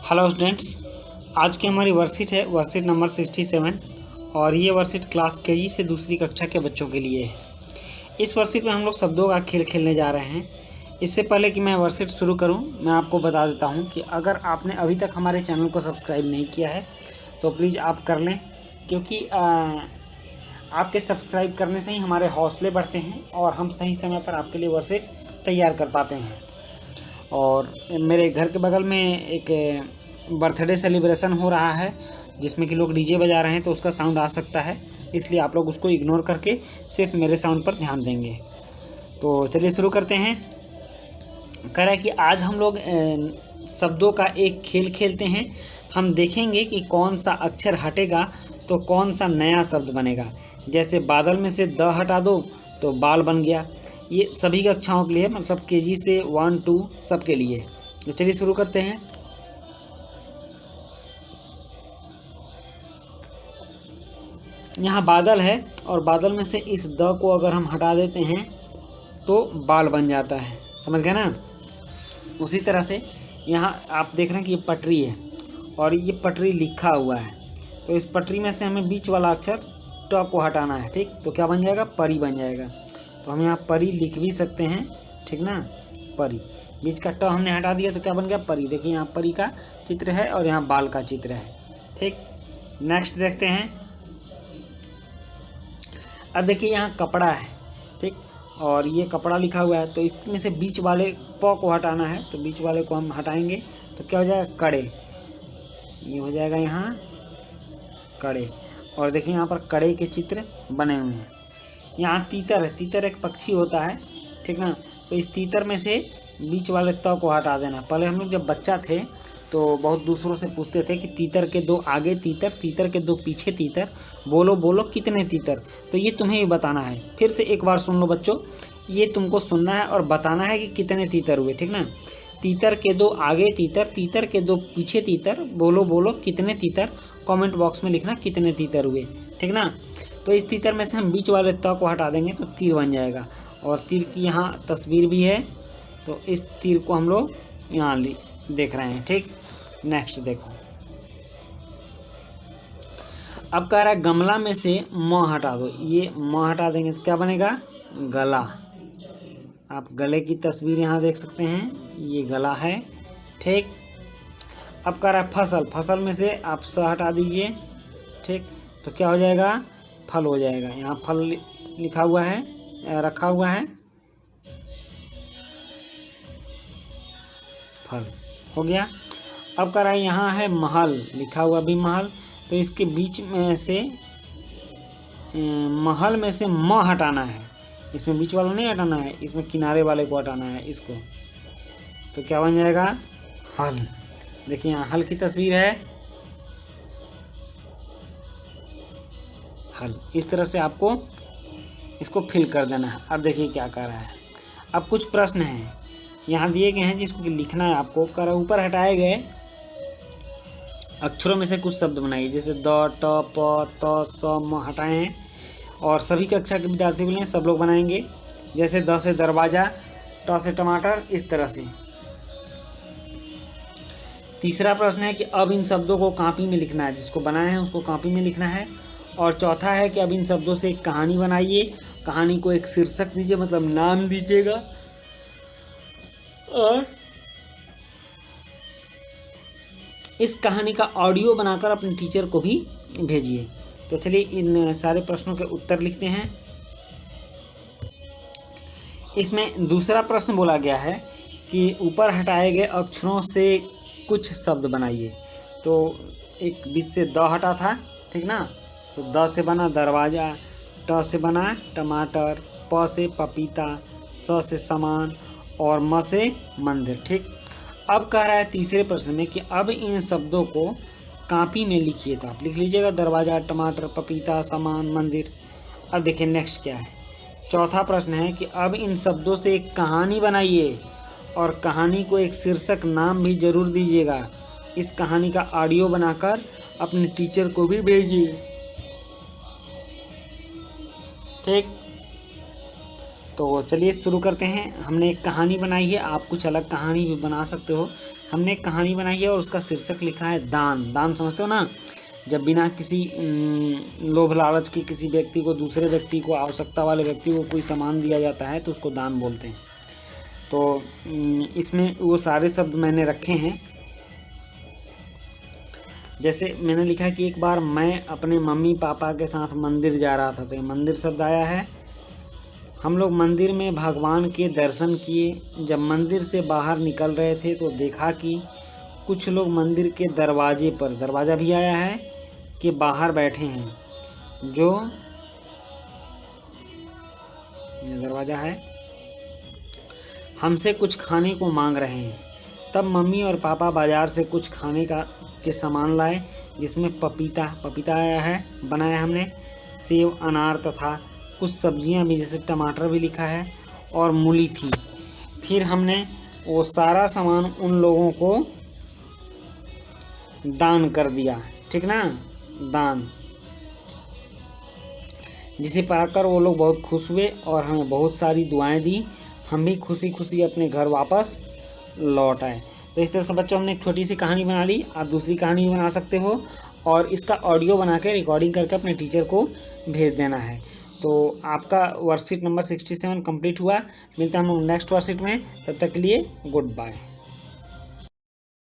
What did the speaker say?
Hello students, आज की हमारी वर्कशीट है वर्कशीट नंबर 67 और ये वर्कशीट क्लास केजी से दूसरी कक्षा के बच्चों के लिए है। इस वर्कशीट में हम लोग शब्दों का खेल खेलने जा रहे हैं। इससे पहले कि मैं वर्कशीट शुरू करूं, मैं आपको बता देता हूं कि अगर आपने अभी तक हमारे चैनल को सब्सक्राइब नहीं किया है तो प्लीज़ आप कर लें, क्योंकि आपके सब्सक्राइब करने से ही हमारे हौसले बढ़ते हैं और हम सही समय पर आपके लिए वर्कशीट तैयार कर पाते हैं। और मेरे घर के बगल में एक बर्थडे सेलिब्रेशन हो रहा है जिसमें कि लोग डीजे बजा रहे हैं, तो उसका साउंड आ सकता है, इसलिए आप लोग उसको इग्नोर करके सिर्फ मेरे साउंड पर ध्यान देंगे। तो चलिए शुरू करते हैं। कह रहा है कि आज हम लोग शब्दों का एक खेल खेलते हैं। हम देखेंगे कि कौन सा अक्षर हटेगा तो कौन सा नया शब्द बनेगा। जैसे बादल में से द हटा दो तो बाल बन गया। ये सभी कक्षाओं के लिए, मतलब केजी से 1 2 सब के लिए। तो चलिए शुरू करते हैं। यहाँ बादल है और बादल में से इस द को अगर हम हटा देते हैं तो बाल बन जाता है। समझ गए ना। उसी तरह से यहाँ आप देख रहे हैं कि ये पटरी है और ये पटरी लिखा हुआ है, तो इस पटरी में से हमें बीच वाला अक्षर ट को हटाना है। ठीक, तो क्या बन जाएगा? परी बन जाएगा। तो हम यहाँ परी लिख भी सकते हैं, ठीक ना। परी, बीच का ट हमने हटा दिया तो क्या बन गया? परी। देखिए यहाँ परी का चित्र है और यहाँ बाल का चित्र है। ठीक, नेक्स्ट देखते हैं। अब देखिए यहाँ कपड़ा है, ठीक, और ये कपड़ा लिखा हुआ है, तो इसमें से बीच वाले प को हटाना है, तो बीच वाले को हम हटाएंगे तो क्या हो जाएगा? कड़े। ये हो जाएगा यहाँ कड़े। और देखिए यहाँ पर कड़े के चित्र बने हुए हैं। यहाँ तीतर है, तीतर एक पक्षी होता है, ठीक ना। तो इस तीतर में से बीच वाले त को हटा देना। पहले हम लोग जब बच्चा थे तो बहुत दूसरों से पूछते थे कि तीतर के 2 आगे तीतर, तीतर के 2 पीछे तीतर, बोलो बोलो कितने तीतर। तो ये तुम्हें ही बताना है। फिर से एक बार सुन लो बच्चों, ये तुमको सुनना है और बताना है कि कितने तीतर हुए, ठीक ना। तीतर के 2 आगे तीतर, तीतर के 2 पीछे तीतर, बोलो बोलो कितने तीतर। कमेंट बॉक्स में लिखना कितने तीतर हुए, ठीक ना। तो इस तीतर में से हम बीच वाले त को हटा देंगे तो तीर बन जाएगा। और तीर की यहाँ तस्वीर भी है, तो इस तीर को हम लोग यहाँ देख रहे हैं। ठीक, नेक्स्ट देखो। अब कह रहा है गमला में से म हटा दो। ये म हटा देंगे तो क्या बनेगा? गला। आप गले की तस्वीर यहाँ देख सकते हैं, ये गला है। ठीक, अब कह रहा है फसल। फसल में से आप स हटा दीजिए, ठीक, तो क्या हो जाएगा? फल हो जाएगा। यहाँ फल लिखा हुआ है, रखा हुआ है, फल हो गया। अब कह रहा है यहाँ है महल, लिखा हुआ भी महल, तो इसके बीच में से महल में से म हटाना है। इसमें बीच वाला नहीं हटाना है, इसमें किनारे वाले को हटाना है, इसको। तो क्या बन जाएगा? हल। देखिए यहाँ हल की तस्वीर है, हल। इस तरह से आपको इसको फिल कर देना है। अब देखिए क्या कर रहा है। अब कुछ प्रश्न हैं यहाँ दिए गए हैं जिसको लिखना है आपको। कर ऊपर हटाए गए अक्षरों में से कुछ शब्द बनाइए। जैसे द, ट, प, त, स, म हटाए हैं और सभी कक्षा के विद्यार्थी बोले सब लोग बनाएंगे। जैसे द से दरवाजा, ट से टमाटर, इस तरह से। तीसरा प्रश्न है कि अब इन शब्दों को कॉपी में लिखना है। जिसको बनाए हैं उसको कॉपी में लिखना है। और चौथा है कि अब इन शब्दों से एक कहानी बनाइए। कहानी को एक शीर्षक दीजिए, मतलब नाम दीजिएगा, और इस कहानी का ऑडियो बनाकर अपने टीचर को भी भेजिए। तो चलिए इन सारे प्रश्नों के उत्तर लिखते हैं। इसमें दूसरा प्रश्न बोला गया है कि ऊपर हटाए गए अक्षरों से कुछ शब्द बनाइए। तो एक बीच से द हटा था, ठीक ना। तो द से बना दरवाज़ा, ट से बना टमाटर, प से पपीता, स से सामान और म से मंदिर। ठीक, अब कह रहा है तीसरे प्रश्न में कि अब इन शब्दों को कॉपी में लिखिए। तो आप लिख लीजिएगा दरवाज़ा, टमाटर, पपीता, सामान, मंदिर। अब देखिए नेक्स्ट क्या है। चौथा प्रश्न है कि अब इन शब्दों से एक कहानी बनाइए और कहानी को एक शीर्षक नाम भी जरूर दीजिएगा। इस कहानी का ऑडियो बनाकर अपने टीचर को भी भेजिए। ठीक, तो चलिए शुरू करते हैं। हमने एक कहानी बनाई है, आप कुछ अलग कहानी भी बना सकते हो। हमने एक कहानी बनाई है और उसका शीर्षक लिखा है दान। दान समझते हो ना, जब बिना किसी लोभ लालच के किसी व्यक्ति को, दूसरे व्यक्ति को, आवश्यकता वाले व्यक्ति को कोई सामान दिया जाता है तो उसको दान बोलते हैं। तो इसमें वो सारे शब्द मैंने रखे हैं। जैसे मैंने लिखा कि एक बार मैं अपने मम्मी पापा के साथ मंदिर जा रहा था, तो ये मंदिर शब्द आया है। हम लोग मंदिर में भगवान के दर्शन किए। जब मंदिर से बाहर निकल रहे थे तो देखा कि कुछ लोग मंदिर के दरवाजे पर, दरवाज़ा भी आया है, के बाहर बैठे हैं, जो ये दरवाज़ा है, हमसे कुछ खाने को मांग रहे हैं। तब मम्मी और पापा बाज़ार से कुछ खाने के सामान लाए, जिसमें पपीता आया है, बनाया हमने, सेब, अनार तथा कुछ सब्जियां भी, जैसे टमाटर भी लिखा है, और मूली थी। फिर हमने वो सारा सामान उन लोगों को दान कर दिया, ठीक ना, दान, जिसे पाकर वो लोग बहुत खुश हुए और हमें बहुत सारी दुआएं दी। हम भी खुशी खुशी अपने घर वापस लौट आए। तो इस तरह से बच्चों हमने एक छोटी सी कहानी बना ली। आप दूसरी कहानी भी बना सकते हो और इसका ऑडियो बना के रिकॉर्डिंग करके अपने टीचर को भेज देना है। तो आपका वर्कशीट नंबर 67 कंप्लीट हुआ। मिलता है हम लोग नेक्स्ट वर्कशीट में, तब तक के लिए गुड बाय।